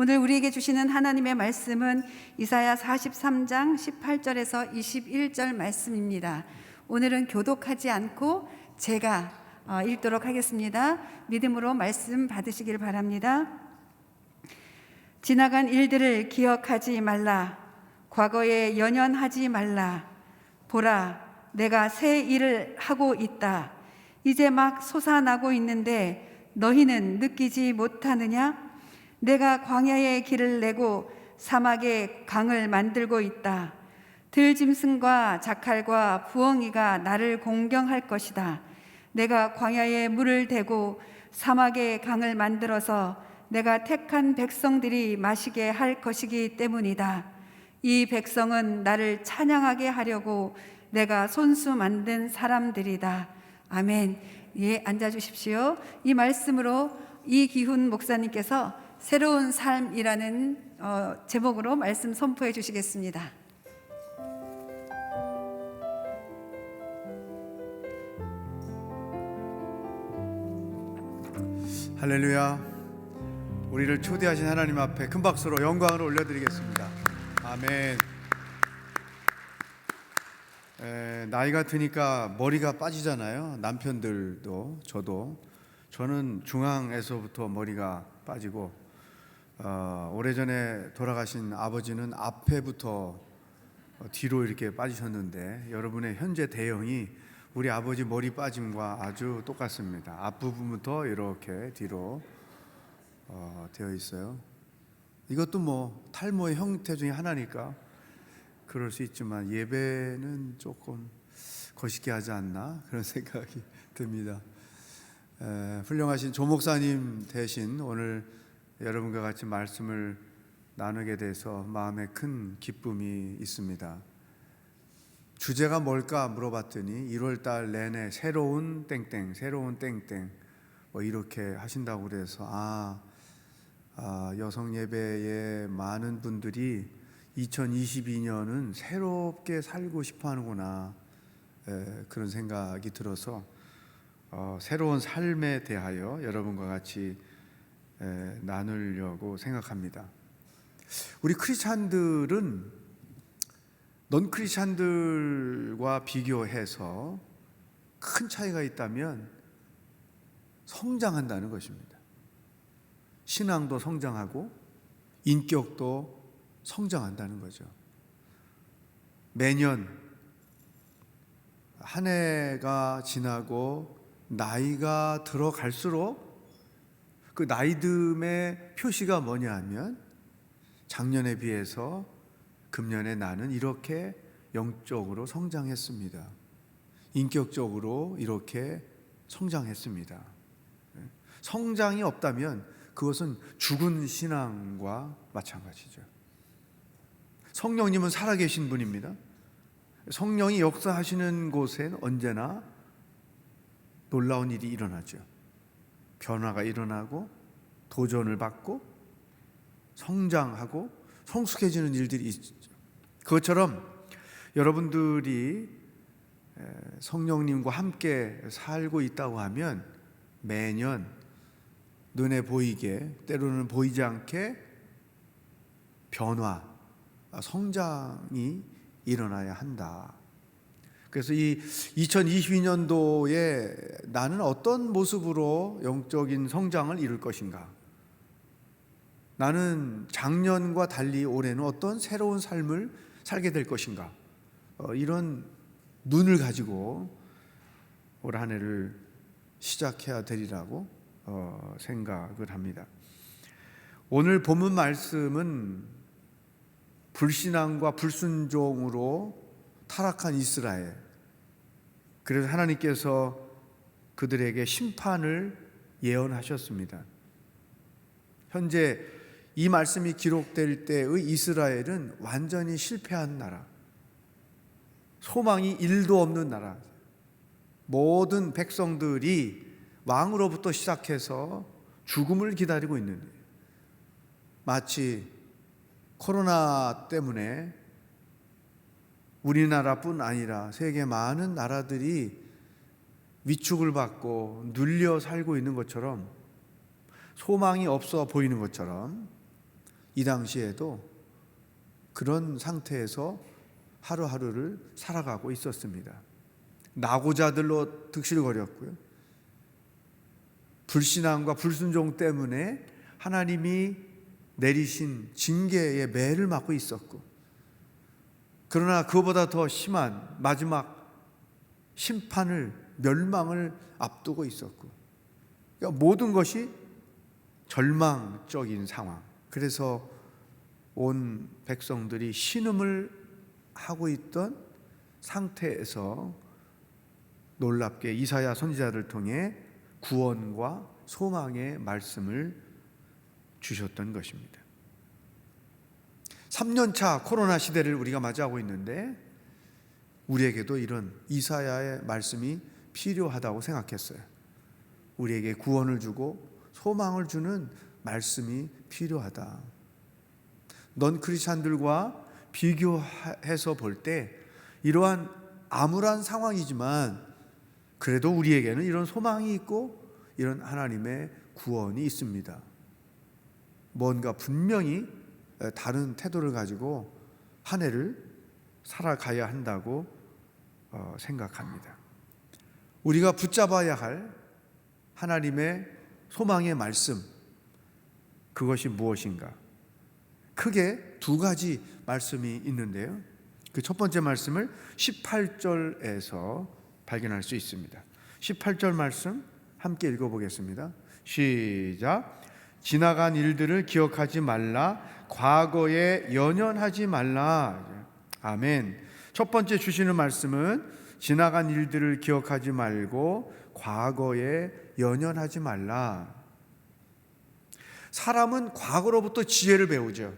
오늘 우리에게 주시는 하나님의 말씀은 이사야 43장 18절에서 21절 말씀입니다. 오늘은 교독하지 않고 제가 읽도록 하겠습니다. 믿음으로 말씀 받으시길 바랍니다. 지나간 일들을 기억하지 말라. 과거에 연연하지 말라. 보라, 내가 새 일을 하고 있다. 이제 막 솟아나고 있는데 너희는 느끼지 못하느냐? 내가 광야에 길을 내고 사막에 강을 만들고 있다. 들짐승과 자칼과 부엉이가 나를 공경할 것이다. 내가 광야에 물을 대고 사막에 강을 만들어서 내가 택한 백성들이 마시게 할 것이기 때문이다. 이 백성은 나를 찬양하게 하려고 내가 손수 만든 사람들이다. 아멘. 예, 앉아주십시오. 이 말씀으로 이기훈 목사님께서 새로운 삶이라는 제목으로 말씀 선포해 주시겠습니다. 할렐루야. 우리를 초대하신 하나님 앞에 큰 박수로 영광을 올려드리겠습니다. 아멘. 나이가 드니까 머리가 빠지잖아요. 남편들도 저는 중앙에서부터 머리가 빠지고 오래전에 돌아가신 아버지는 앞에부터 뒤로 이렇게 빠지셨는데 여러분의 현재 대형이 우리 아버지 머리 빠짐과 아주 똑같습니다. 앞부분부터 이렇게 뒤로 되어 있어요. 이것도 뭐 탈모의 형태 중에 하나니까 그럴 수 있지만 예배는 조금 거시기 하지 않나 그런 생각이 듭니다. 훌륭하신 조 목사님 대신 오늘 여러분과 같이 말씀을 나누게 돼서 마음에 큰 기쁨이 있습니다. 주제가 뭘까 물어봤더니 1월달 내내 새로운 땡땡 뭐 이렇게 하신다고 그래서 여성 예배에 많은 분들이 2022년은 새롭게 살고 싶어 하는구나 그런 생각이 들어서 새로운 삶에 대하여 여러분과 같이 나누려고 생각합니다. 우리 크리스찬들은 넌 크리스찬들과 비교해서 큰 차이가 있다면 성장한다는 것입니다. 신앙도 성장하고 인격도 성장한다는 거죠. 매년 한 해가 지나고 나이가 들어갈수록 그 나이듦의 표시가 뭐냐 하면 작년에 비해서 금년에 나는 이렇게 영적으로 성장했습니다. 인격적으로 이렇게 성장했습니다. 성장이 없다면 그것은 죽은 신앙과 마찬가지죠. 성령님은 살아계신 분입니다. 성령이 역사하시는 곳엔 언제나 놀라운 일이 일어나죠. 변화가 일어나고 도전을 받고 성장하고 성숙해지는 일들이 있죠. 그것처럼 여러분들이 성령님과 함께 살고 있다고 하면 매년 눈에 보이게 때로는 보이지 않게 변화, 성장이 일어나야 한다. 그래서 이 2022년도에 나는 어떤 모습으로 영적인 성장을 이룰 것인가? 나는 작년과 달리 올해는 어떤 새로운 삶을 살게 될 것인가? 이런 눈을 가지고 올 한 해를 시작해야 되리라고 생각을 합니다. 오늘 본문 말씀은 불신앙과 불순종으로 타락한 이스라엘, 그래서 하나님께서 그들에게 심판을 예언하셨습니다. 현재 이 말씀이 기록될 때의 이스라엘은 완전히 실패한 나라, 소망이 1도 없는 나라, 모든 백성들이 왕으로부터 시작해서 죽음을 기다리고 있는, 마치 코로나 때문에 우리나라뿐 아니라 세계 많은 나라들이 위축을 받고 눌려 살고 있는 것처럼, 소망이 없어 보이는 것처럼 이 당시에도 그런 상태에서 하루하루를 살아가고 있었습니다. 낙오자들로 득실거렸고요. 불신앙과 불순종 때문에 하나님이 내리신 징계의 매를 맞고 있었고, 그러나 그보다 더 심한 마지막 심판을, 멸망을 앞두고 있었고, 그러니까 모든 것이 절망적인 상황. 그래서 온 백성들이 신음을 하고 있던 상태에서 놀랍게 이사야 선지자를 통해 구원과 소망의 말씀을 주셨던 것입니다. 3년차 코로나 시대를 우리가 맞이하고 있는데 우리에게도 이런 이사야의 말씀이 필요하다고 생각했어요. 우리에게 구원을 주고 소망을 주는 말씀이 필요하다. 넌 크리스찬들과 비교해서 볼 때 이러한 암울한 상황이지만 그래도 우리에게는 이런 소망이 있고 이런 하나님의 구원이 있습니다. 뭔가 분명히 다른 태도를 가지고 한 해를 살아가야 한다고 생각합니다. 우리가 붙잡아야 할 하나님의 소망의 말씀, 그것이 무엇인가? 크게 두 가지 말씀이 있는데요. 그 첫 번째 말씀을 18절에서 발견할 수 있습니다. 18절 말씀 함께 읽어보겠습니다. 시작. 지나간 일들을 기억하지 말라. 과거에 연연하지 말라. 아멘. 첫 번째 주시는 말씀은 지나간 일들을 기억하지 말고 과거에 연연하지 말라. 사람은 과거로부터 지혜를 배우죠.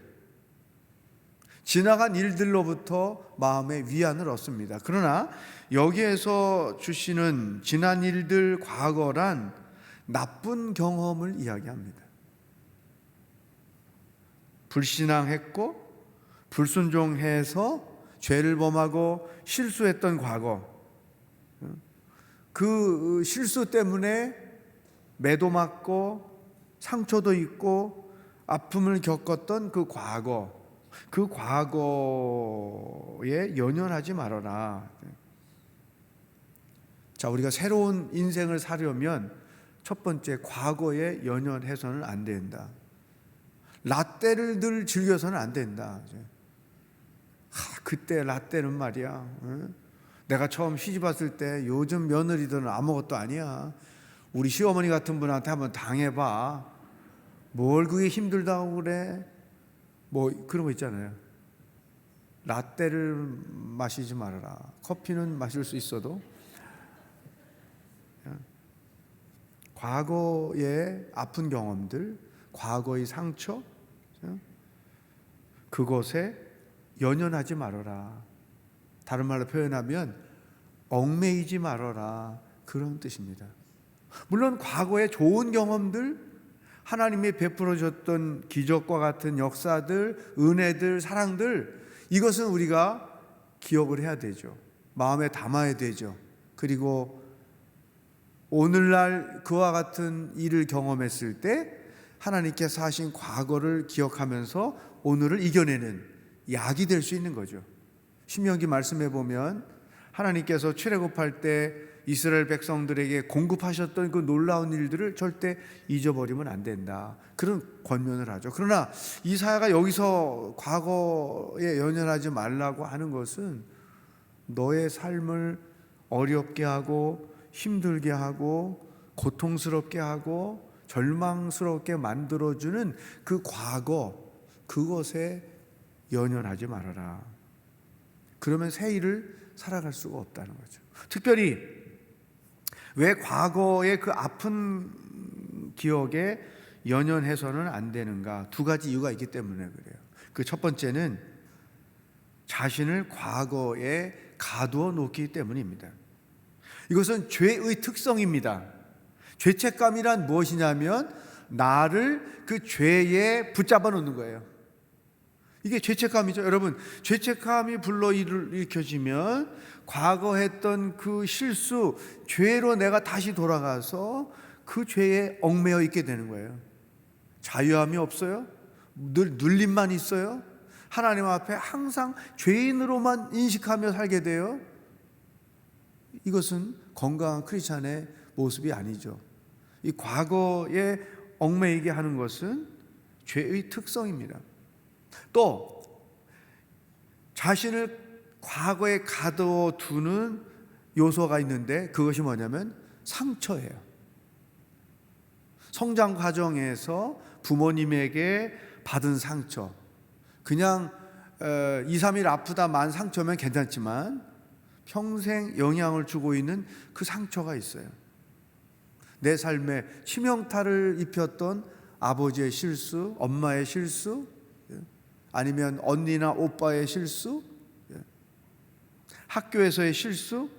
지나간 일들로부터 마음의 위안을 얻습니다. 그러나 여기에서 주시는 지난 일들, 과거란 나쁜 경험을 이야기합니다. 불신앙했고 불순종해서 죄를 범하고 실수했던 과거, 그 실수 때문에 매도 맞고 상처도 있고 아픔을 겪었던 그 과거, 그 과거에 연연하지 말아라. 자, 우리가 새로운 인생을 사려면 첫 번째, 과거에 연연해서는 안 된다. 라떼를 늘 즐겨서는 안 된다. 그때 라떼는 말이야, 내가 처음 시집 왔을 때 요즘 며느리들은 아무것도 아니야. 우리 시어머니 같은 분한테 한번 당해봐. 뭘 그게 힘들다고 그래? 뭐 그런 거 있잖아요. 라떼를 마시지 말아라. 커피는 마실 수 있어도 과거의 아픈 경험들, 과거의 상처, 그것에 연연하지 말아라. 다른 말로 표현하면 얽매이지 말아라, 그런 뜻입니다. 물론 과거의 좋은 경험들, 하나님이 베풀어 줬던 기적과 같은 역사들, 은혜들, 사랑들, 이것은 우리가 기억을 해야 되죠. 마음에 담아야 되죠. 그리고 오늘날 그와 같은 일을 경험했을 때 하나님께서 하신 과거를 기억하면서 오늘을 이겨내는 약이 될 수 있는 거죠. 신명기 말씀해 보면 하나님께서 출애굽할 때 이스라엘 백성들에게 공급하셨던 그 놀라운 일들을 절대 잊어버리면 안 된다, 그런 권면을 하죠. 그러나 이사야가 여기서 과거에 연연하지 말라고 하는 것은 너의 삶을 어렵게 하고 힘들게 하고 고통스럽게 하고 절망스럽게 만들어주는 그 과거, 그것에 연연하지 말아라. 그러면 새 일을 살아갈 수가 없다는 거죠. 특별히 왜 과거의 그 아픈 기억에 연연해서는 안 되는가? 두 가지 이유가 있기 때문에 그래요. 그 첫 번째는 자신을 과거에 가두어 놓기 때문입니다. 이것은 죄의 특성입니다. 죄책감이란 무엇이냐면 나를 그 죄에 붙잡아 놓는 거예요. 이게 죄책감이죠. 여러분, 죄책감이 불러일으켜지면 과거 했던 그 실수, 죄로 내가 다시 돌아가서 그 죄에 얽매여 있게 되는 거예요. 자유함이 없어요. 늘 눌림만 있어요? 하나님 앞에 항상 죄인으로만 인식하며 살게 돼요? 이것은 건강한 크리스찬의 모습이 아니죠. 이 과거에 얽매이게 하는 것은 죄의 특성입니다. 또 자신을 과거에 가둬두는 요소가 있는데 그것이 뭐냐면 상처예요. 성장 과정에서 부모님에게 받은 상처, 그냥 2, 3일 아프다만 상처면 괜찮지만 평생 영향을 주고 있는 그 상처가 있어요. 내 삶에 치명타를 입혔던 아버지의 실수, 엄마의 실수, 아니면 언니나 오빠의 실수, 학교에서의 실수,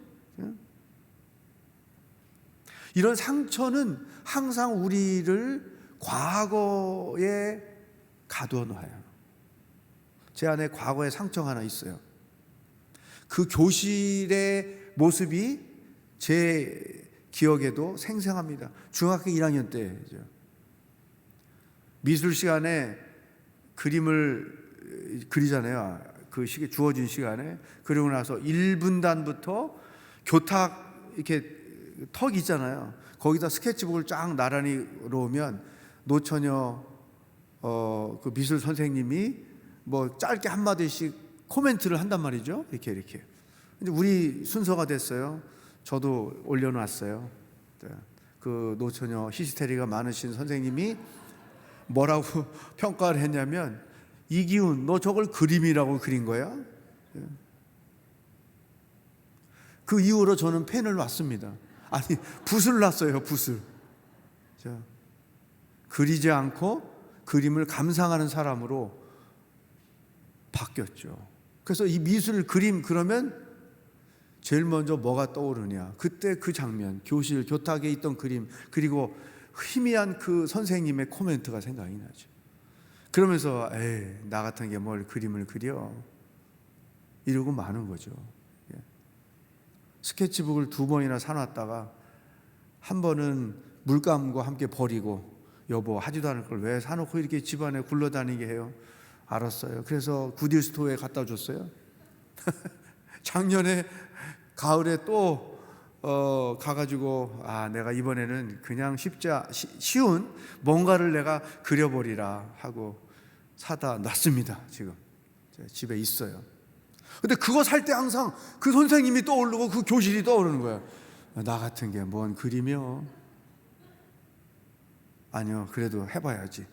이런 상처는 항상 우리를 과거에 가두어 놔요. 제 안에 과거의 상처가 하나 있어요. 그 교실의 모습이 제 기억에도 생생합니다. 중학교 1학년 때죠. 미술 시간에 그림을 그리잖아요. 그 시기 주어진 시간에. 그리고 나서 1분단부터 교탁 이렇게 턱 있잖아요. 거기다 스케치북을 쫙 나란히 놓으면 노처녀 그 미술 선생님이 뭐 짧게 한 마디씩 코멘트를 한단 말이죠. 이렇게. 이제 우리 순서가 됐어요. 저도 올려놨어요. 그 노처녀 히스테리가 많으신 선생님이 뭐라고 평가를 했냐면, 이기훈, 너 저걸 그림이라고 그린 거야? 그 이후로 저는 펜을 놨습니다. 아니, 붓을 놨어요. 붓을. 그리지 않고 그림을 감상하는 사람으로 바뀌었죠. 그래서 이 미술 그림 그러면 제일 먼저 뭐가 떠오르냐, 그때 그 장면, 교실 교탁에 있던 그림, 그리고 희미한 그 선생님의 코멘트가 생각이 나죠. 그러면서 나 같은 게 뭘 그림을 그려, 이러고 마는 거죠. 스케치북을 2번이나 사놨다가 한 번은 물감과 함께 버리고, 여보 하지도 않을 걸 왜 사놓고 이렇게 집안에 굴러다니게 해요? 알았어요. 그래서 구디스토어에 갖다 줬어요. 작년에 가을에 또 가가지고 내가 이번에는 그냥 쉬운 뭔가를 내가 그려버리라 하고 사다 놨습니다. 지금 집에 있어요. 근데 그거 살 때 항상 그 선생님이 떠오르고 그 교실이 떠오르는 거야. 나 같은 게 뭔 그림이요? 아니요, 그래도 해봐야지.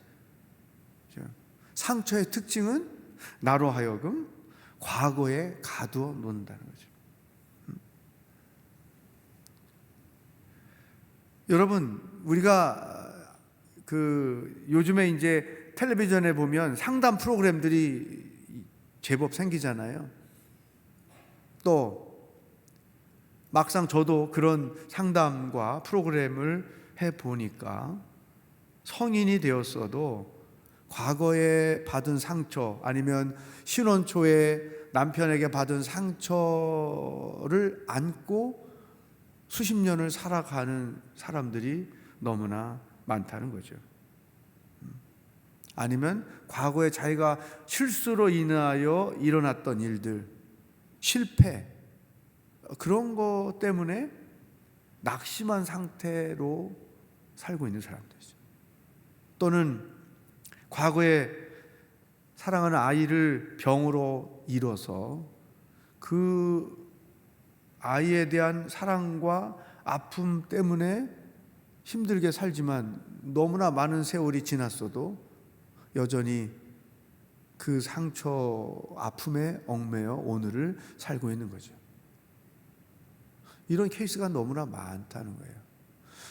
상처의 특징은 나로 하여금 과거에 가두어 놓는다는 거죠. 여러분, 우리가 요즘에 이제 텔레비전에 보면 상담 프로그램들이 제법 생기잖아요. 또 막상 저도 그런 상담과 프로그램을 해 보니까 성인이 되었어도 과거에 받은 상처, 아니면 신혼 초에 남편에게 받은 상처를 안고 수십 년을 살아가는 사람들이 너무나 많다는 거죠. 아니면 과거에 자기가 실수로 인하여 일어났던 일들, 실패, 그런 것 때문에 낙심한 상태로 살고 있는 사람들이죠. 또는 과거에 사랑하는 아이를 병으로 잃어서 그 아이에 대한 사랑과 아픔 때문에 힘들게 살지만 너무나 많은 세월이 지났어도 여전히 그 상처, 아픔에 얽매여 오늘을 살고 있는 거죠. 이런 케이스가 너무나 많다는 거예요.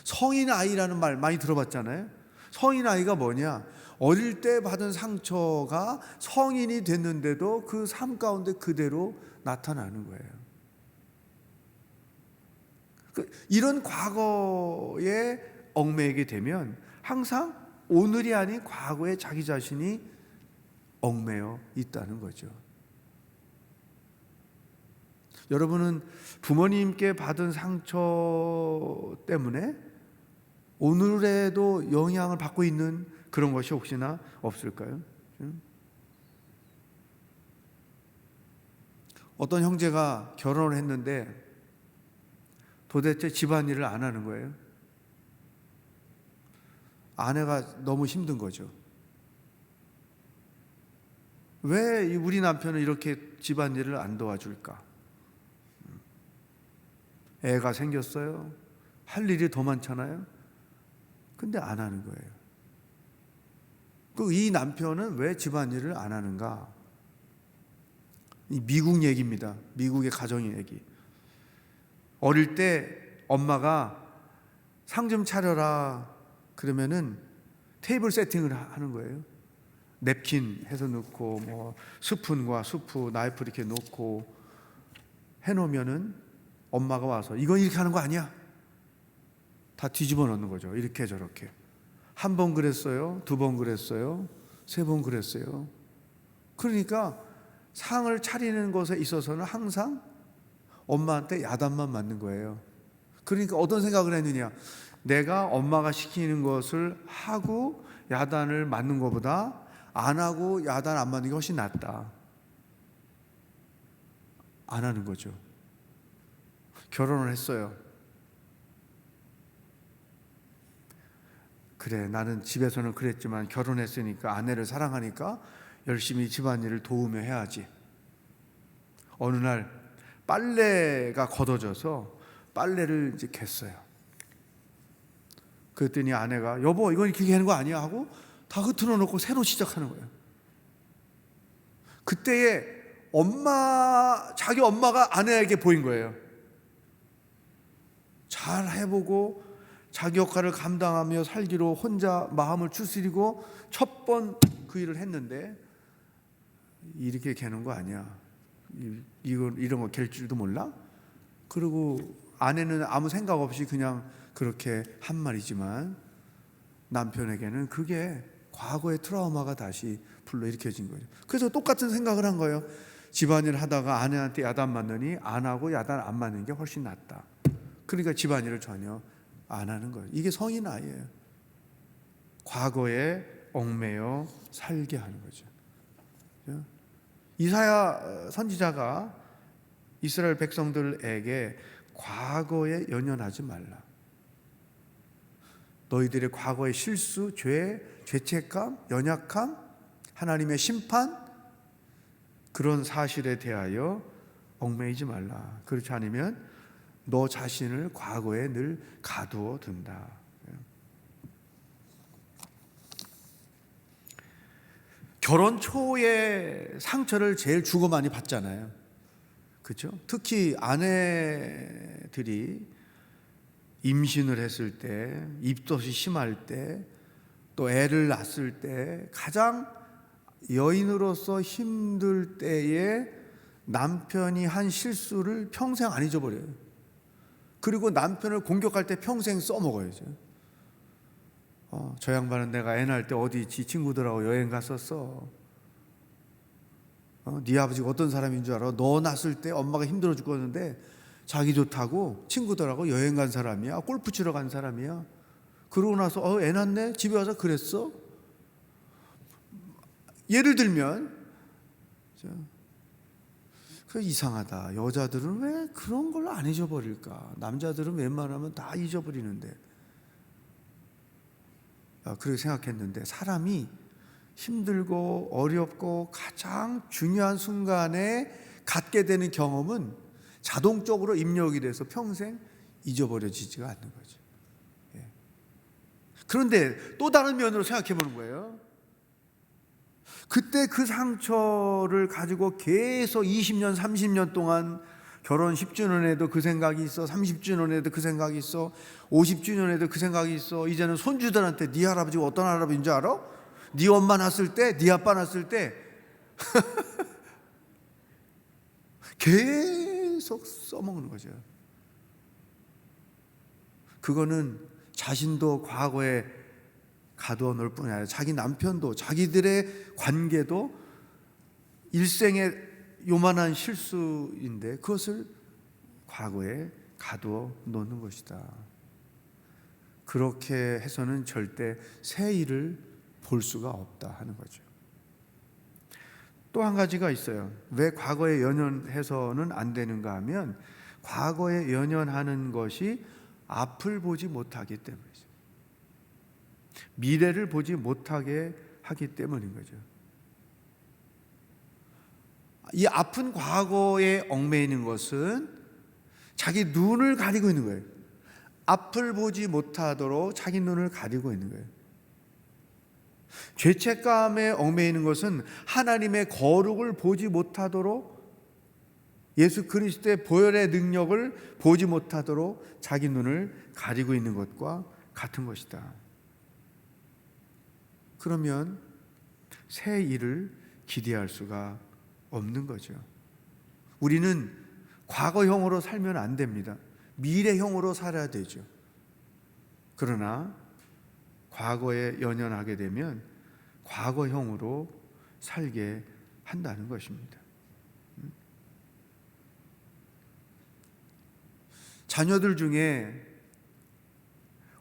성인 아이라는 말 많이 들어봤잖아요. 성인 아이가 뭐냐? 어릴 때 받은 상처가 성인이 됐는데도 그 삶 가운데 그대로 나타나는 거예요. 이런 과거에 얽매이게 되면 항상 오늘이 아닌 과거에 자기 자신이 얽매여 있다는 거죠. 여러분은 부모님께 받은 상처 때문에 오늘에도 영향을 받고 있는 그런 것이 혹시나 없을까요? 어떤 형제가 결혼을 했는데 도대체 집안일을 안 하는 거예요. 아내가 너무 힘든 거죠. 왜 우리 남편은 이렇게 집안일을 안 도와줄까? 애가 생겼어요. 할 일이 더 많잖아요. 근데 안 하는 거예요. 이 남편은 왜 집안일을 안 하는가? 이 미국 얘기입니다. 미국의 가정의 얘기. 어릴 때 엄마가 상 좀 차려라 그러면은 테이블 세팅을 하는 거예요. 냅킨 해서 넣고 뭐 스푼과 수프, 나이프 이렇게 놓고 해놓으면은 엄마가 와서 이건 이렇게 하는 거 아니야? 다 뒤집어 놓는 거죠. 이렇게 저렇게. 한 번 그랬어요. 두 번 그랬어요. 세 번 그랬어요. 그러니까 상을 차리는 것에 있어서는 항상 엄마한테 야단만 맞는 거예요. 그러니까 어떤 생각을 했느냐? 내가 엄마가 시키는 것을 하고 야단을 맞는 것보다 안 하고 야단 안 맞는 게 훨씬 낫다. 안 하는 거죠. 결혼을 했어요. 그래, 나는 집에서는 그랬지만 결혼했으니까 아내를 사랑하니까 열심히 집안일을 도우며 해야지. 어느 날 빨래가 걷어져서 빨래를 이제 갰어요. 그랬더니 아내가 여보 이건 이렇게 하는 거 아니야 하고 다 흐트러 놓고 새로 시작하는 거예요. 그때에 자기 엄마가 아내에게 보인 거예요. 잘 해보고 자기 역할을 감당하며 살기로 혼자 마음을 추스리고 첫 번 그 일을 했는데 이렇게 개는 거 아니야. 이런 거 갤 줄도 몰라? 그리고 아내는 아무 생각 없이 그냥 그렇게 한 말이지만 남편에게는 그게 과거의 트라우마가 다시 불러일으켜진 거죠. 그래서 똑같은 생각을 한 거예요. 집안일 하다가 아내한테 야단 맞느니 안 하고 야단 안 맞는 게 훨씬 낫다. 그러니까 집안일을 전혀 안 하는 거예요. 이게 성인 아이예요. 과거에 얽매여 살게 하는 거죠. 이사야 선지자가 이스라엘 백성들에게 과거에 연연하지 말라. 너희들의 과거의 실수, 죄, 죄책감, 연약함, 하나님의 심판 그런 사실에 대하여 얽매이지 말라. 그렇지 않으면 너 자신을 과거에 늘 가두어 둔다. 결혼 초에 상처를 제일 주고 많이 받잖아요. 그렇죠? 특히 아내들이 임신을 했을 때, 입덧이 심할 때, 또 애를 낳았을 때 가장 여인으로서 힘들 때에 남편이 한 실수를 평생 안 잊어버려요. 그리고 남편을 공격할 때 평생 써먹어야죠. 저 양반은 내가 애 낳을 때 어디 지 친구들하고 여행 갔었어. 네 아버지가 어떤 사람인 줄 알아? 너 낳았을 때 엄마가 힘들어 죽었는데 자기 좋다고 친구들하고 여행 간 사람이야. 골프 치러 간 사람이야. 그러고 나서 애 낳네? 집에 와서 그랬어? 예를 들면 그 이상하다. 여자들은 왜 그런 걸 안 잊어버릴까? 남자들은 웬만하면 다 잊어버리는데. 그렇게 생각했는데 사람이 힘들고 어렵고 가장 중요한 순간에 갖게 되는 경험은 자동적으로 입력이 돼서 평생 잊어버려지지가 않는 거죠. 그런데 또 다른 면으로 생각해 보는 거예요. 그때 그 상처를 가지고 계속 20년, 30년 동안 결혼 10주년에도 그 생각이 있어, 30주년에도 그 생각이 있어, 50주년에도 그 생각이 있어. 이제는 손주들한테 네 할아버지가 어떤 할아버지인 줄 알아? 네 엄마 낳았을 때, 네 아빠 낳았을 때 계속 써먹는 거죠. 그거는 자신도 과거에 가두어 놓을 뿐이 아니라 자기 남편도 자기들의 관계도 일생의 요만한 실수인데 그것을 과거에 가두어 놓는 것이다. 그렇게 해서는 절대 새 일을 볼 수가 없다 하는 거죠. 또 한 가지가 있어요. 왜 과거에 연연해서는 안 되는가 하면 과거에 연연하는 것이 앞을 보지 못하기 때문이죠. 미래를 보지 못하게 하기 때문인 거죠. 이 아픈 과거에 얽매이는 것은 자기 눈을 가리고 있는 거예요. 앞을 보지 못하도록 자기 눈을 가리고 있는 거예요. 죄책감에 얽매이는 것은 하나님의 거룩을 보지 못하도록, 예수 그리스도의 보혈의 능력을 보지 못하도록 자기 눈을 가리고 있는 것과 같은 것이다. 그러면 새 일을 기대할 수가 없는 거죠. 우리는 과거형으로 살면 안 됩니다. 미래형으로 살아야 되죠. 그러나 과거에 연연하게 되면 과거형으로 살게 한다는 것입니다. 자녀들 중에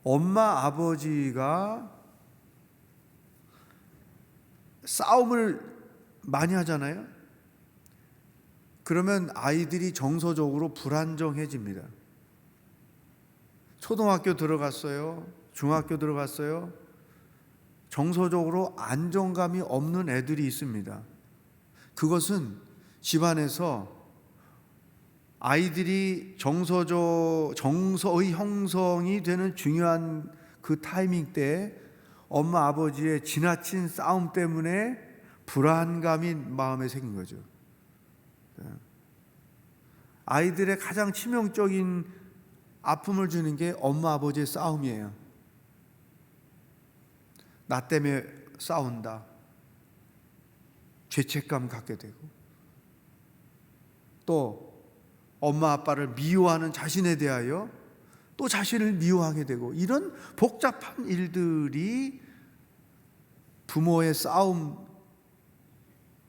엄마 아버지가 싸움을 많이 하잖아요. 그러면 아이들이 정서적으로 불안정해집니다. 초등학교 들어갔어요. 중학교 들어갔어요. 정서적으로 안정감이 없는 애들이 있습니다. 그것은 집안에서 아이들이 정서의 형성이 되는 중요한 그 타이밍 때 엄마 아버지의 지나친 싸움 때문에 불안감이 마음에 생긴 거죠. 아이들의 가장 치명적인 아픔을 주는 게 엄마 아버지의 싸움이에요. 나 때문에 싸운다. 죄책감 갖게 되고, 또 엄마 아빠를 미워하는 자신에 대하여 또 자신을 미워하게 되고, 이런 복잡한 일들이 부모의 싸움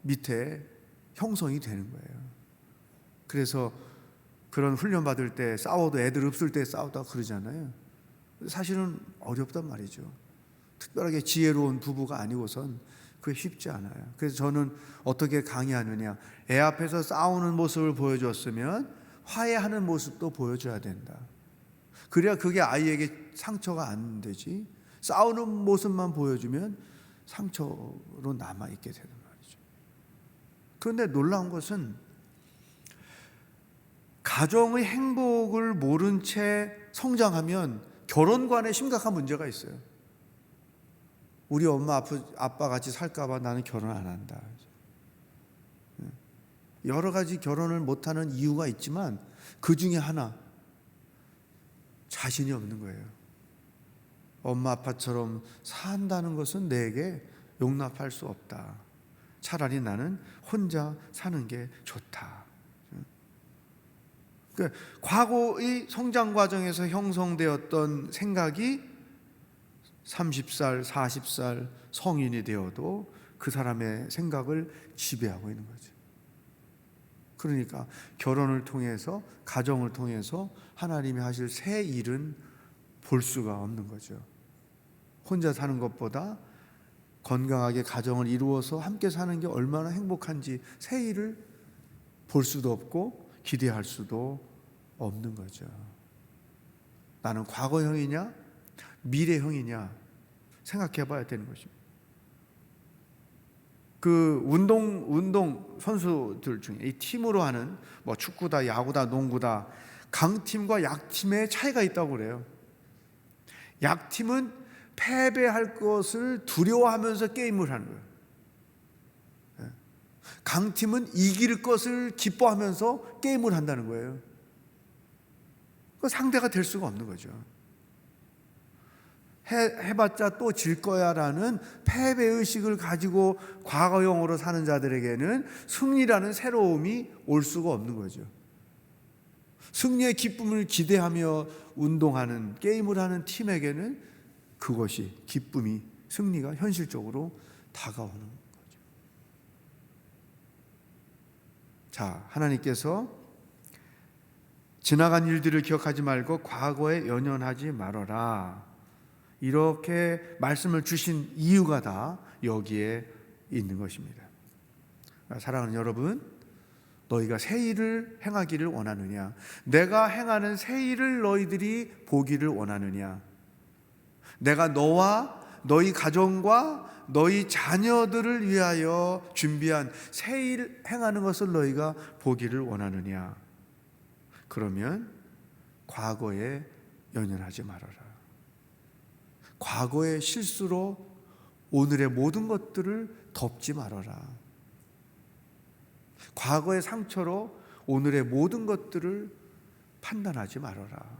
밑에 형성이 되는 거예요. 그래서 그런 훈련 받을 때 싸워도 애들 없을 때 싸우다 그러잖아요. 사실은 어렵단 말이죠. 특별하게 지혜로운 부부가 아니고선 그게 쉽지 않아요. 그래서 저는 어떻게 강의하느냐, 애 앞에서 싸우는 모습을 보여줬으면 화해하는 모습도 보여줘야 된다. 그래야 그게 아이에게 상처가 안 되지, 싸우는 모습만 보여주면 상처로 남아있게 되는 말이죠. 그런데 놀라운 것은 가정의 행복을 모른 채 성장하면 결혼관에 심각한 문제가 있어요. 우리 엄마 아빠 같이 살까봐 나는 결혼 안 한다. 여러 가지 결혼을 못하는 이유가 있지만 그 중에 하나, 자신이 없는 거예요. 엄마 아빠처럼 산다는 것은 내게 용납할 수 없다. 차라리 나는 혼자 사는 게 좋다. 그러니까 과거의 성장 과정에서 형성되었던 생각이 30살, 40살 성인이 되어도 그 사람의 생각을 지배하고 있는 거죠. 그러니까 결혼을 통해서, 가정을 통해서 하나님이 하실 새 일은 볼 수가 없는 거죠. 혼자 사는 것보다 건강하게 가정을 이루어서 함께 사는 게 얼마나 행복한지 새 일을 볼 수도 없고 기대할 수도 없는 거죠. 나는 과거형이냐 미래형이냐 생각해 봐야 되는 것입니다. 그 운동 선수들 중에 이 팀으로 하는 뭐 축구다, 야구다, 농구다, 강팀과 약팀의 차이가 있다고 그래요. 약팀은 패배할 것을 두려워하면서 게임을 하는 거예요. 강팀은 이길 것을 기뻐하면서 게임을 한다는 거예요. 그 상대가 될 수가 없는 거죠. 해봤자 또 질 거야라는 패배의식을 가지고 과거형으로 사는 자들에게는 승리라는 새로움이 올 수가 없는 거죠. 승리의 기쁨을 기대하며 운동하는, 게임을 하는 팀에게는 그것이, 기쁨이, 승리가 현실적으로 다가오는 거죠. 자, 하나님께서 지나간 일들을 기억하지 말고 과거에 연연하지 말아라, 이렇게 말씀을 주신 이유가 다 여기에 있는 것입니다. 사랑하는 여러분, 너희가 새 일을 행하기를 원하느냐? 내가 행하는 새 일을 너희들이 보기를 원하느냐? 내가 너와 너희 가정과 너희 자녀들을 위하여 준비한 새 일 행하는 것을 너희가 보기를 원하느냐? 그러면 과거에 연연하지 말아라. 과거의 실수로 오늘의 모든 것들을 덮지 말아라. 과거의 상처로 오늘의 모든 것들을 판단하지 말아라.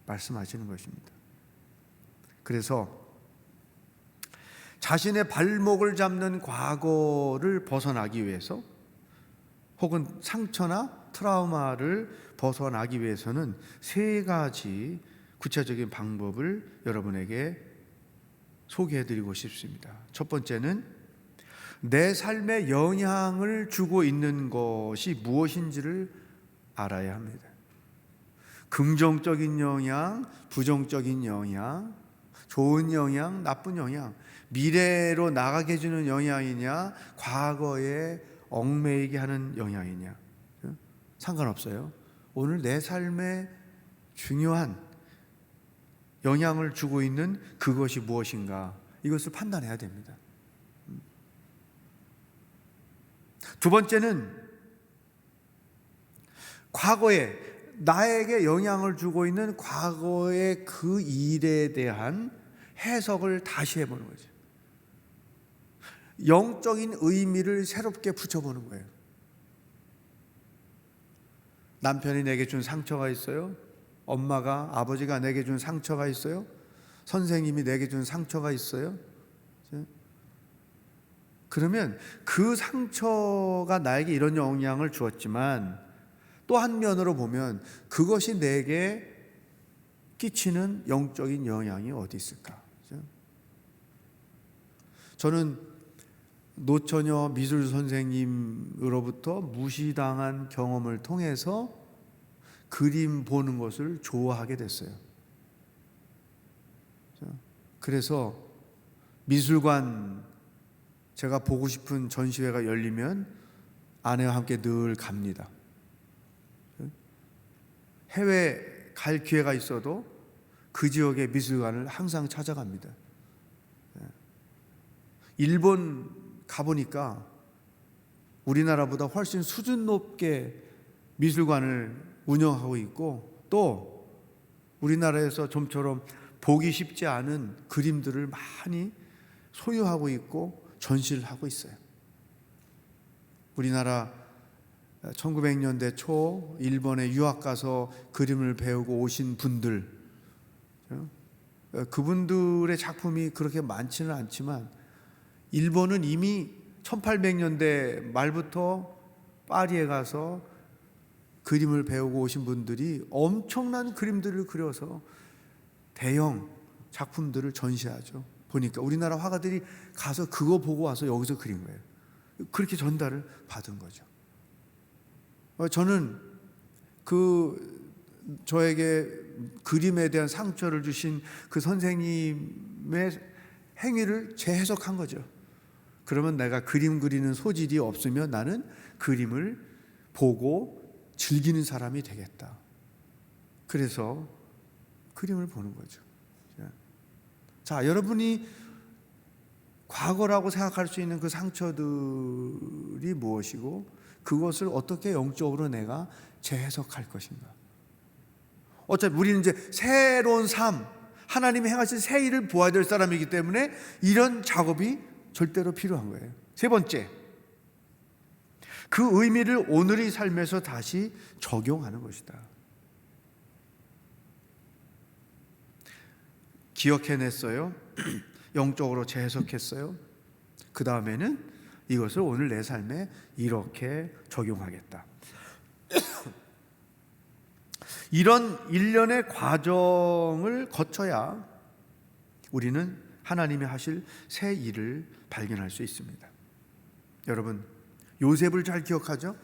말씀하시는 것입니다. 그래서 자신의 발목을 잡는 과거를 벗어나기 위해서, 혹은 상처나 트라우마를 벗어나기 위해서는 세 가지 구체적인 방법을 여러분에게 소개해드리고 싶습니다. 첫 번째는 내 삶에 영향을 주고 있는 것이 무엇인지를 알아야 합니다. 긍정적인 영향, 부정적인 영향, 좋은 영향, 나쁜 영향, 미래로 나가게 해주는 영향이냐, 과거에 얽매이게 하는 영향이냐, 상관없어요. 오늘 내 삶에 중요한 영향을 주고 있는 그것이 무엇인가, 이것을 판단해야 됩니다. 두 번째는 과거에 나에게 영향을 주고 있는 과거의 그 일에 대한 해석을 다시 해보는 거죠. 영적인 의미를 새롭게 붙여보는 거예요. 남편이 내게 준 상처가 있어요. 엄마가, 아버지가 내게 준 상처가 있어요. 선생님이 내게 준 상처가 있어요. 그러면 그 상처가 나에게 이런 영향을 주었지만, 또 한 면으로 보면 그것이 내게 끼치는 영적인 영향이 어디 있을까? 저는 노처녀 미술 선생님으로부터 무시당한 경험을 통해서 그림 보는 것을 좋아하게 됐어요. 그래서 미술관, 제가 보고 싶은 전시회가 열리면 아내와 함께 늘 갑니다. 해외 갈 기회가 있어도 그 지역의 미술관을 항상 찾아갑니다. 일본 가보니까 우리나라보다 훨씬 수준 높게 미술관을 운영하고 있고, 또 우리나라에서 좀처럼 보기 쉽지 않은 그림들을 많이 소유하고 있고 전시를 하고 있어요. 우리나라 1900년대 초 일본에 유학 가서 그림을 배우고 오신 분들, 그분들의 작품이 그렇게 많지는 않지만, 일본은 이미 1800년대 말부터 파리에 가서 그림을 배우고 오신 분들이 엄청난 그림들을 그려서 대형 작품들을 전시하죠. 보니까 우리나라 화가들이 가서 그거 보고 와서 여기서 그린 거예요. 그렇게 전달을 받은 거죠. 저는 저에게 그림에 대한 상처를 주신 그 선생님의 행위를 재해석한 거죠. 그러면 내가 그림 그리는 소질이 없으면 나는 그림을 보고 즐기는 사람이 되겠다. 그래서 그림을 보는 거죠. 자, 여러분이 과거라고 생각할 수 있는 그 상처들이 무엇이고, 그것을 어떻게 영적으로 내가 재해석할 것인가. 어차피 우리는 이제 새로운 삶, 하나님이 행하신 새 일을 보아야 될 사람이기 때문에 이런 작업이 절대로 필요한 거예요. 세 번째, 그 의미를 오늘의 삶에서 다시 적용하는 것이다. 기억해냈어요. 영적으로 재해석했어요. 그 다음에는 이것을 오늘 내 삶에 이렇게 적용하겠다. 이런 일련의 과정을 거쳐야 우리는 하나님이 하실 새 일을 발견할 수 있습니다. 여러분, 요셉을 잘 기억하죠?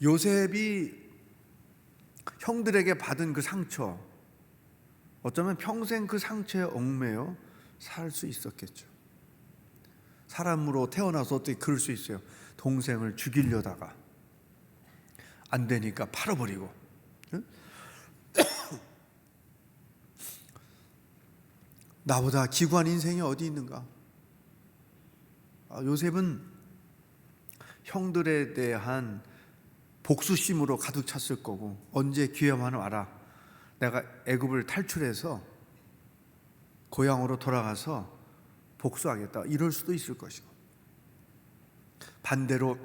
요셉이 형들에게 받은 그 상처, 어쩌면 평생 그 상처에 얽매여 살 수 있었겠죠. 사람으로 태어나서 어떻게 그럴 수 있어요? 동생을 죽이려다가 안 되니까 팔아버리고. 응? 나보다 기구한 인생이 어디 있는가? 요셉은 형들에 대한 복수심으로 가득 찼을 거고, 언제 기회만 와라, 내가 애굽을 탈출해서 고향으로 돌아가서 복수하겠다, 이럴 수도 있을 것이고, 반대로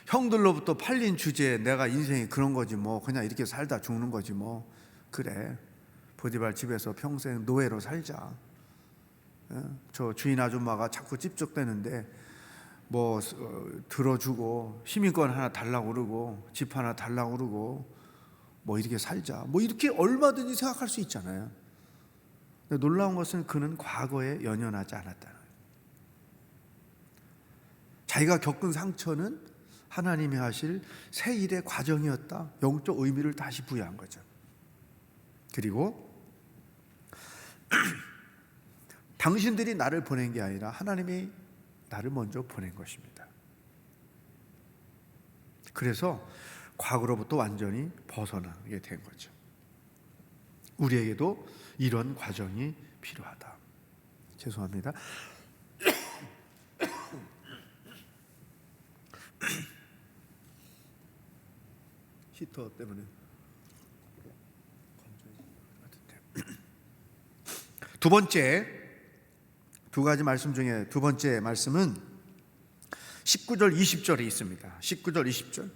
형들로부터 팔린 주제에 내가 인생이 그런 거지 뭐, 그냥 이렇게 살다 죽는 거지 뭐, 그래 보디발 집에서 평생 노예로 살자. 저 주인 아줌마가 자꾸 찝쩍대는데 뭐 들어주고 시민권 하나 달라고 그러고 집 하나 달라고 그러고 뭐 이렇게 살자, 뭐 이렇게 얼마든지 생각할 수 있잖아요. 근데 놀라운 것은 그는 과거에 연연하지 않았다는 거예요. 자기가 겪은 상처는 하나님이 하실 새 일의 과정이었다, 영적 의미를 다시 부여한 거죠. 그리고 당신들이 나를 보낸 게 아니라 하나님이 나를 먼저 보낸 것입니다. 그래서 과거로부터 완전히 벗어나게 된 거죠. 우리에게도 이런 과정이 필요하다. 죄송합니다. 히터 때문에. 두 번째, 두 가지 말씀 중에 두 번째 말씀은 19절 20절에 있습니다. 19절 20절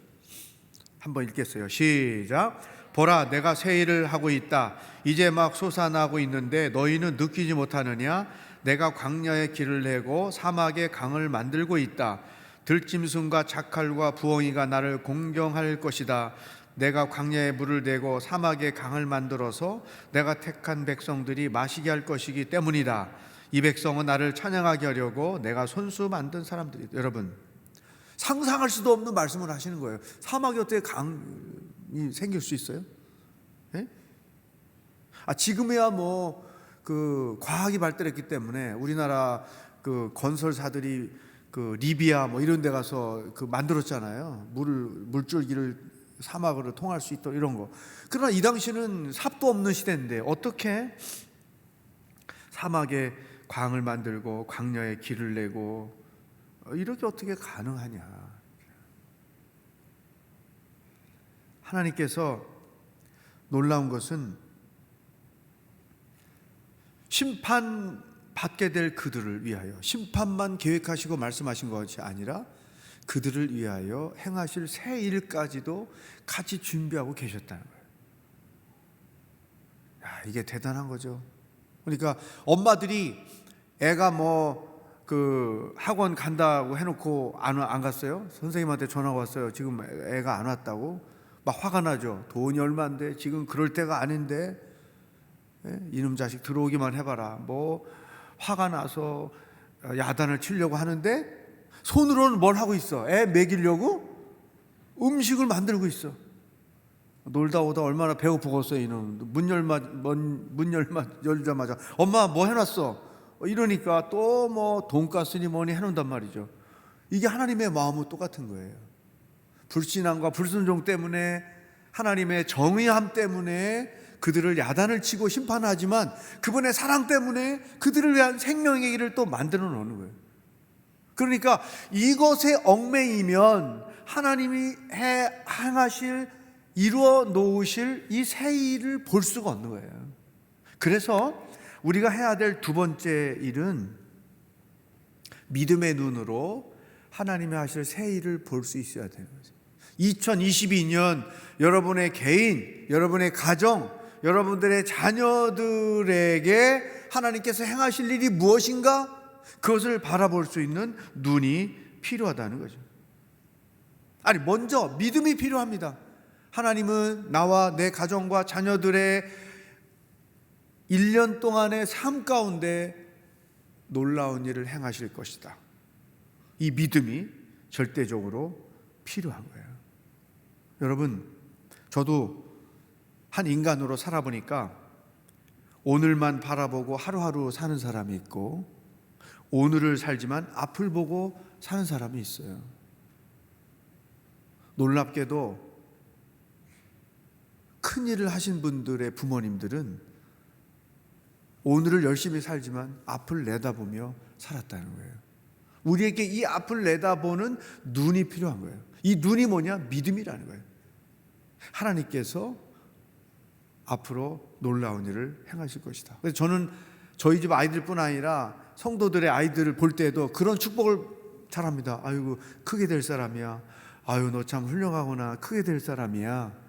한번 읽겠어요. 시작. 보라, 내가 새 일을 하고 있다. 이제 막 솟아나고 있는데 너희는 느끼지 못하느냐? 내가 광야에 길을 내고 사막에 강을 만들고 있다. 들짐승과 자칼과 부엉이가 나를 공경할 것이다. 내가 광야에 물을 대고 사막에 강을 만들어서 내가 택한 백성들이 마시게 할 것이기 때문이다. 이 백성은 나를 찬양하게 하려고 내가 손수 만든 사람들이다. 여러분, 상상할 수도 없는 말씀을 하시는 거예요. 사막에 어떻게 강이 생길 수 있어요? 예? 지금이야 뭐 그 과학이 발달했기 때문에 우리나라 그 건설사들이 그 리비아 뭐 이런 데 가서 그 만들었잖아요. 물줄기를 사막으로 통할 수 있도록 이런 거. 그러나 이 당시는 삽도 없는 시대인데 어떻게 사막에 광을 만들고 광야에 길을 내고 이렇게 어떻게 가능하냐? 하나님께서 놀라운 것은 심판받게 될 그들을 위하여, 심판만 계획하시고 말씀하신 것이 아니라 그들을 위하여 행하실 새 일까지도 같이 준비하고 계셨다는 거예요. 이게 대단한 거죠. 그러니까 엄마들이 애가 뭐 그 학원 간다고 해놓고 안 갔어요. 선생님한테 전화가 왔어요. 지금 애가 안 왔다고. 막 화가 나죠. 돈이 얼마인데 지금 그럴 때가 아닌데, 이놈 자식 들어오기만 해봐라. 뭐 화가 나서 야단을 치려고 하는데 손으로는 뭘 하고 있어? 애 먹이려고 음식을 만들고 있어. 놀다 오다 얼마나 배고프겠어요. 이놈 문 열자마자 엄마 뭐 해놨어? 이러니까 또 뭐 돈가스니 뭐니 해놓는단 말이죠. 이게 하나님의 마음은 똑같은 거예요. 불신앙과 불순종 때문에, 하나님의 정의함 때문에 그들을 야단을 치고 심판하지만 그분의 사랑 때문에 그들을 위한 생명의 길을 또 만들어 놓는 거예요. 그러니까 이것에 얽매이면 하나님이 행하실, 이루어 놓으실 이 새 일을 볼 수가 없는 거예요. 그래서 우리가 해야 될 두 번째 일은 믿음의 눈으로 하나님이 하실 새 일을 볼 수 있어야 되는 거죠. 2022년 여러분의 개인, 여러분의 가정, 여러분들의 자녀들에게 하나님께서 행하실 일이 무엇인가? 그것을 바라볼 수 있는 눈이 필요하다는 거죠. 먼저 믿음이 필요합니다. 하나님은 나와 내 가정과 자녀들의 1년 동안의 삶 가운데 놀라운 일을 행하실 것이다. 이 믿음이 절대적으로 필요한 거예요. 여러분, 저도 한 인간으로 살아보니까 오늘만 바라보고 하루하루 사는 사람이 있고, 오늘을 살지만 앞을 보고 사는 사람이 있어요. 놀랍게도 큰 일을 하신 분들의 부모님들은 오늘을 열심히 살지만 앞을 내다보며 살았다는 거예요. 우리에게 이 앞을 내다보는 눈이 필요한 거예요. 이 눈이 뭐냐? 믿음이라는 거예요. 하나님께서 앞으로 놀라운 일을 행하실 것이다. 그래서 저는 저희 집 아이들뿐 아니라 성도들의 아이들을 볼 때도 그런 축복을 잘합니다. 아이고, 크게 될 사람이야. 아유, 너 참 훌륭하구나. 크게 될 사람이야.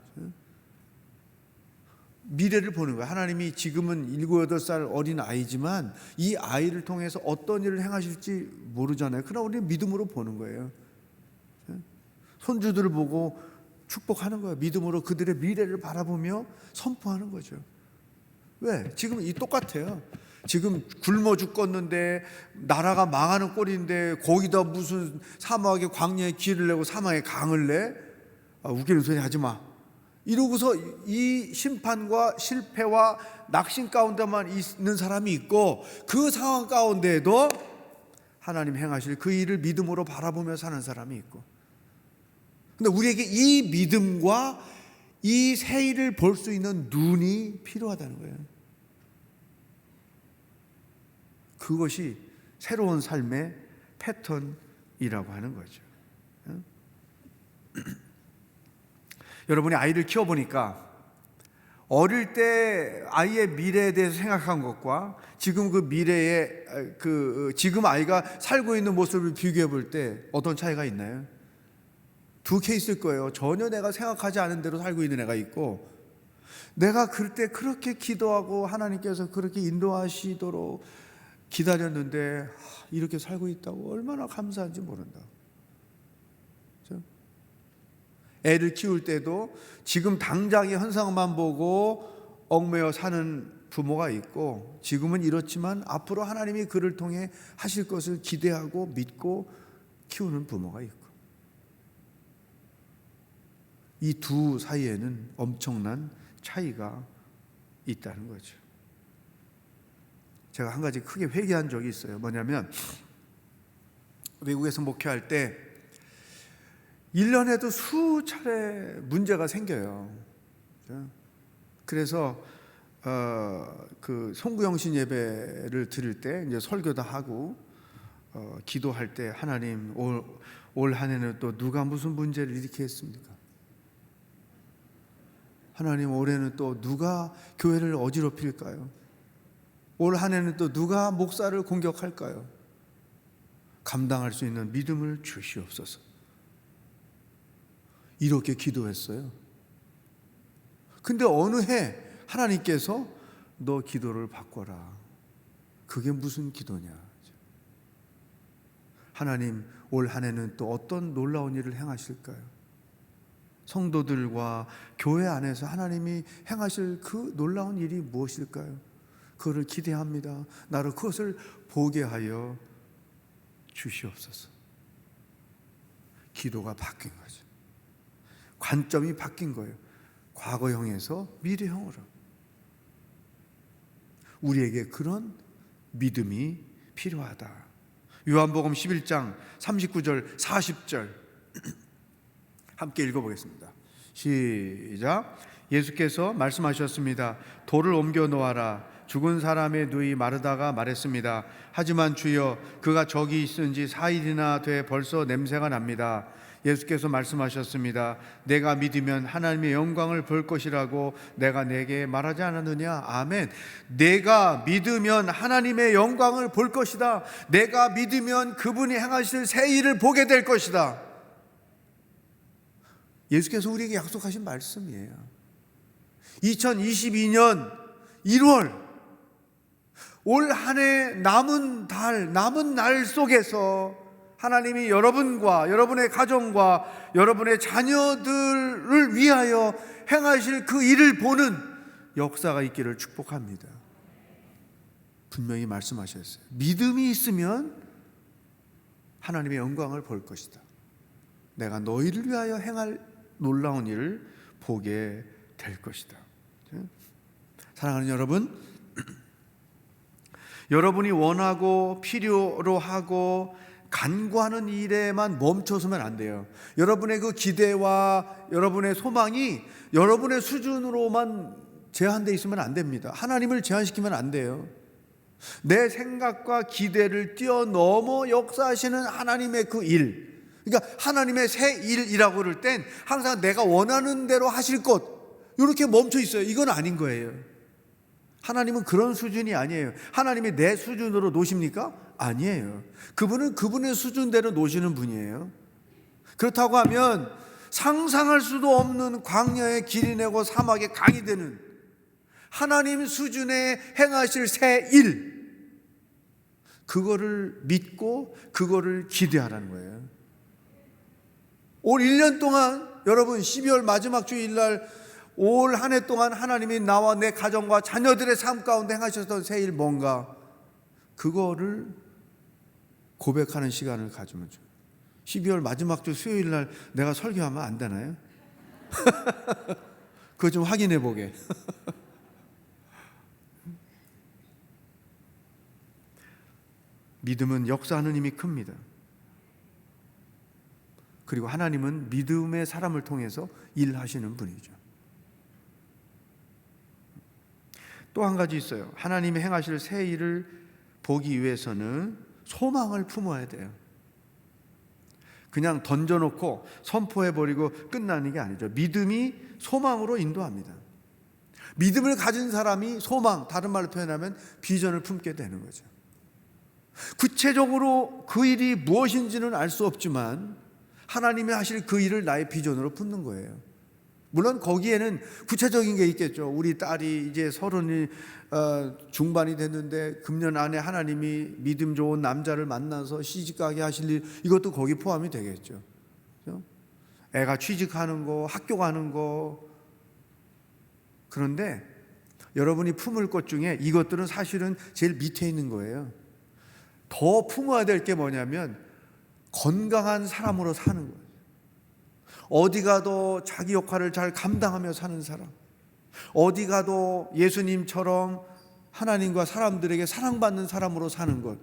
미래를 보는 거예요. 하나님이 지금은 7, 8살 어린 아이지만 이 아이를 통해서 어떤 일을 행하실지 모르잖아요. 그러나 우리는 믿음으로 보는 거예요. 손주들을 보고 축복하는 거예요. 믿음으로 그들의 미래를 바라보며 선포하는 거죠. 왜? 지금 이 똑같아요. 지금 굶어 죽겠는데 나라가 망하는 꼴인데 거기다 무슨 사막의 광야에 길을 내고 사막에 강을 내? 웃기는 소리 하지 마. 이러고서 이 심판과 실패와 낙심 가운데만 있는 사람이 있고, 그 상황 가운데에도 하나님 행하실 그 일을 믿음으로 바라보며 사는 사람이 있고. 근데 우리에게 이 믿음과 이 새 일을 볼 수 있는 눈이 필요하다는 거예요. 그것이 새로운 삶의 패턴이라고 하는 거죠. 여러분이 아이를 키워보니까 어릴 때 아이의 미래에 대해서 생각한 것과 지금 그 미래에 지금 아이가 살고 있는 모습을 비교해 볼 때 어떤 차이가 있나요? 두 케이스일 거예요. 전혀 내가 생각하지 않은 대로 살고 있는 애가 있고, 내가 그때 그렇게 기도하고 하나님께서 그렇게 인도하시도록 기다렸는데 이렇게 살고 있다고 얼마나 감사한지 모른다. 애를 키울 때도 지금 당장의 현상만 보고 얽매여 사는 부모가 있고, 지금은 이렇지만 앞으로 하나님이 그를 통해 하실 것을 기대하고 믿고 키우는 부모가 있고, 이 두 사이에는 엄청난 차이가 있다는 거죠. 제가 한 가지 크게 회개한 적이 있어요. 뭐냐면, 외국에서 목회할 때 1년에도 수차례 문제가 생겨요. 그래서 그 송구영신 예배를 드릴 때 이제 설교도 하고 기도할 때, 하나님 올 한 해는 또 누가 무슨 문제를 일으키게 했습니까? 하나님, 올해는 또 누가 교회를 어지럽힐까요? 올 한 해는 또 누가 목사를 공격할까요? 감당할 수 있는 믿음을 주시옵소서. 이렇게 기도했어요. 근데 어느 해 하나님께서 너 기도를 바꿔라. 그게 무슨 기도냐? 하나님, 올 한 해는 또 어떤 놀라운 일을 행하실까요? 성도들과 교회 안에서 하나님이 행하실 그 놀라운 일이 무엇일까요? 그거를 기대합니다. 나로 그것을 보게 하여 주시옵소서. 기도가 바뀐 거죠. 관점이 바뀐 거예요. 과거형에서 미래형으로. 우리에게 그런 믿음이 필요하다. 요한복음 11장 39절 40절 함께 읽어보겠습니다. 시작. 예수께서 말씀하셨습니다. 돌을 옮겨 놓아라. 죽은 사람의 누이 마르다가 말했습니다. 하지만 주여, 그가 저기 있은 지 4일이나 돼 벌써 냄새가 납니다. 예수께서 말씀하셨습니다. 내가 믿으면 하나님의 영광을 볼 것이라고 내가 내게 말하지 않았느냐? 아멘. 내가 믿으면 하나님의 영광을 볼 것이다. 내가 믿으면 그분이 행하실 새 일을 보게 될 것이다. 예수께서 우리에게 약속하신 말씀이에요. 2022년 1월 올 한 해 남은 날 속에서 하나님이 여러분과 여러분의 가정과 여러분의 자녀들을 위하여 행하실 그 일을 보는 역사가 있기를 축복합니다. 분명히 말씀하셨어요. 믿음이 있으면 하나님의 영광을 볼 것이다. 내가 너희를 위하여 행할 놀라운 일을 보게 될 것이다. 사랑하는 여러분, 여러분이 원하고 필요로 하고 간구하는 일에만 멈춰서면 안 돼요. 여러분의 그 기대와 여러분의 소망이 여러분의 수준으로만 제한되어 있으면 안 됩니다. 하나님을 제한시키면 안 돼요. 내 생각과 기대를 뛰어넘어 역사하시는 하나님의 그 일, 그러니까 하나님의 새 일이라고 그럴 땐 항상 내가 원하는 대로 하실 것, 이렇게 멈춰 있어요. 이건 아닌 거예요. 하나님은 그런 수준이 아니에요. 하나님이 내 수준으로 노십니까? 아니에요. 그분은 그분의 수준대로 노시는 분이에요. 그렇다고 하면 상상할 수도 없는 광야에 길이 내고 사막에 강이 되는 하나님 수준의 행하실 새 일, 그거를 믿고 그거를 기대하라는 거예요. 올 1년 동안 여러분 12월 마지막 주일날 올 한 해 동안 하나님이 나와 내 가정과 자녀들의 삶 가운데 행하셨던 새 일 뭔가, 그거를 고백하는 시간을 가지면 좋아요. 12월 마지막 주 수요일 날 내가 설교하면 안 되나요? 그거 좀 확인해 보게. 믿음은 역사하는 힘이 큽니다. 그리고 하나님은 믿음의 사람을 통해서 일하시는 분이죠. 또 한 가지 있어요. 하나님이 행하실 새 일을 보기 위해서는 소망을 품어야 돼요. 그냥 던져놓고 선포해버리고 끝나는 게 아니죠. 믿음이 소망으로 인도합니다. 믿음을 가진 사람이 소망, 다른 말로 표현하면 비전을 품게 되는 거죠. 구체적으로 그 일이 무엇인지는 알 수 없지만 하나님이 하실 그 일을 나의 비전으로 품는 거예요. 물론 거기에는 구체적인 게 있겠죠. 우리 딸이 이제 30이 중반이 됐는데 금년 안에 하나님이 믿음 좋은 남자를 만나서 시집가게 하실 일, 이것도 거기 포함이 되겠죠. 그렇죠? 애가 취직하는 거, 학교 가는 거. 그런데 여러분이 품을 것 중에 이것들은 사실은 제일 밑에 있는 거예요. 더 품어야 될 게 뭐냐면 건강한 사람으로 사는 거예요. 어디 가도 자기 역할을 잘 감당하며 사는 사람, 어디 가도 예수님처럼 하나님과 사람들에게 사랑받는 사람으로 사는 것,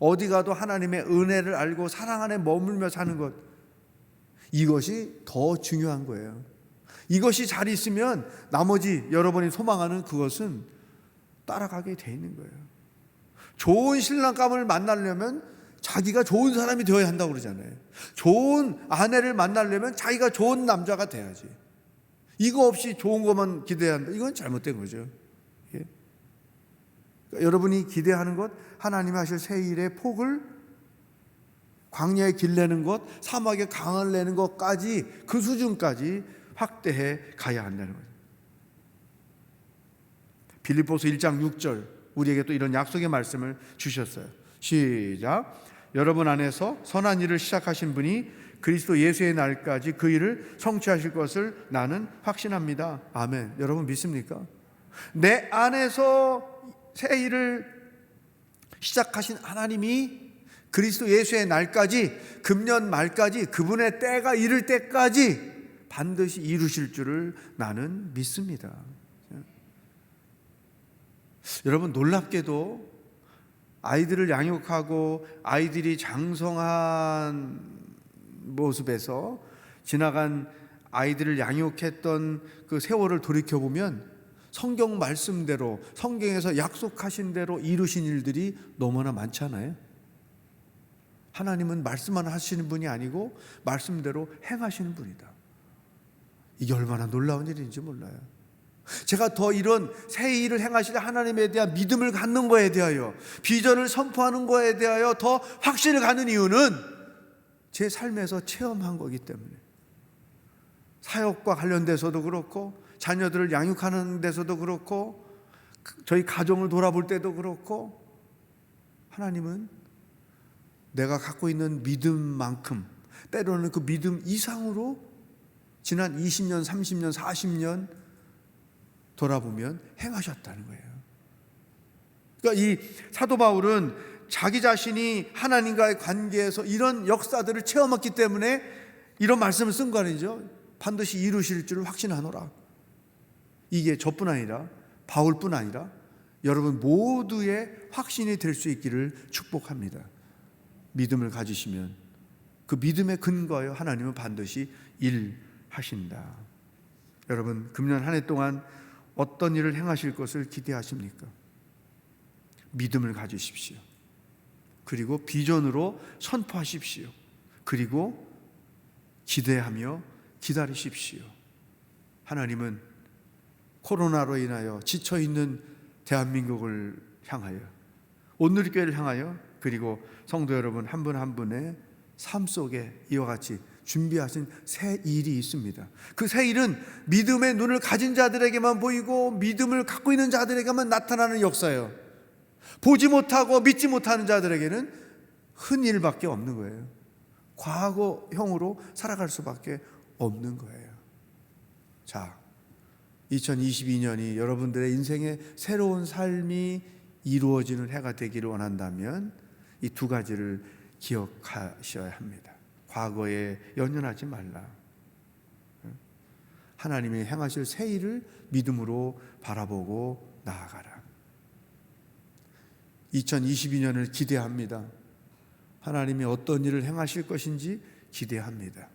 어디 가도 하나님의 은혜를 알고 사랑 안에 머물며 사는 것, 이것이 더 중요한 거예요. 이것이 잘 있으면 나머지 여러분이 소망하는 그것은 따라가게 돼 있는 거예요. 좋은 신랑감을 만나려면 자기가 좋은 사람이 되어야 한다고 그러잖아요. 좋은 아내를 만나려면 자기가 좋은 남자가 돼야지. 이거 없이 좋은 것만 기대해야 한다. 이건 잘못된 거죠. 예? 그러니까 여러분이 기대하는 것, 하나님이 하실 새 일의 폭을, 광야에 길 내는 것, 사막에 강을 내는 것까지, 그 수준까지 확대해 가야 한다는 거죠. 빌립보서 1장 6절, 우리에게 또 이런 약속의 말씀을 주셨어요. 시작. 여러분 안에서 선한 일을 시작하신 분이 그리스도 예수의 날까지 그 일을 성취하실 것을 나는 확신합니다. 아멘. 여러분 믿습니까? 내 안에서 새 일을 시작하신 하나님이 그리스도 예수의 날까지, 금년 말까지, 그분의 때가 이를 때까지 반드시 이루실 줄을 나는 믿습니다. 여러분, 놀랍게도 아이들을 양육하고 아이들이 장성한 모습에서 지나간 아이들을 양육했던 그 세월을 돌이켜보면 성경 말씀대로, 성경에서 약속하신 대로 이루신 일들이 너무나 많잖아요. 하나님은 말씀만 하시는 분이 아니고 말씀대로 행하시는 분이다. 이게 얼마나 놀라운 일인지 몰라요. 제가 더 이런 새 일을 행하실 하나님에 대한 믿음을 갖는 거에 대하여, 비전을 선포하는 거에 대하여 더 확신을 갖는 이유는 제 삶에서 체험한 거기 때문에, 사역과 관련돼서도 그렇고, 자녀들을 양육하는 데서도 그렇고, 저희 가정을 돌아볼 때도 그렇고, 하나님은 내가 갖고 있는 믿음만큼, 때로는 그 믿음 이상으로 지난 20년, 30년, 40년 돌아보면 행하셨다는 거예요. 그러니까 이 사도 바울은 자기 자신이 하나님과의 관계에서 이런 역사들을 체험했기 때문에 이런 말씀을 쓴 거 아니죠. 반드시 이루실 줄을 확신하노라. 이게 저뿐 아니라, 바울뿐 아니라 여러분 모두의 확신이 될 수 있기를 축복합니다. 믿음을 가지시면 그 믿음의 근거에 하나님은 반드시 일하신다. 여러분 금년 한 해 동안 어떤 일을 행하실 것을 기대하십니까? 믿음을 가지십시오. 그리고 비전으로 선포하십시오. 그리고 기대하며 기다리십시오. 하나님은 코로나로 인하여 지쳐있는 대한민국을 향하여, 온누리교회를 향하여, 그리고 성도 여러분 한 분 한 분의 삶 속에 이와 같이 준비하신 새 일이 있습니다. 그 새 일은 믿음의 눈을 가진 자들에게만 보이고 믿음을 갖고 있는 자들에게만 나타나는 역사예요. 보지 못하고 믿지 못하는 자들에게는 흔일밖에 없는 거예요. 과거형으로 살아갈 수밖에 없는 거예요. 자, 2022년이 여러분들의 인생의 새로운 삶이 이루어지는 해가 되기를 원한다면 이 두 가지를 기억하셔야 합니다. 과거에 연연하지 말라. 하나님이 행하실 새 일을 믿음으로 바라보고 나아가라. 2022년을 기대합니다. 하나님이 어떤 일을 행하실 것인지 기대합니다.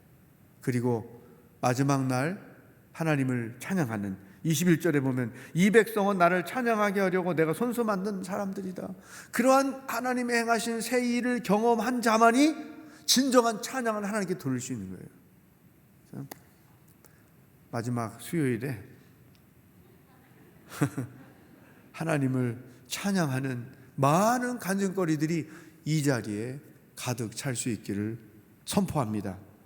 그리고 마지막 날 하나님을 찬양하는 21절에 보면 이 백성은 나를 찬양하게 하려고 내가 손수 만든 사람들이다. 그러한 하나님의 행하신 새 일을 경험한 자만이 진정한 찬양을 하나님께 돌릴 수 있는 거예요. 마지막 수요일에 하나님을 찬양하는 많은 간증거리들이 이 자리에 가득 찰 수 있기를 선포합니다.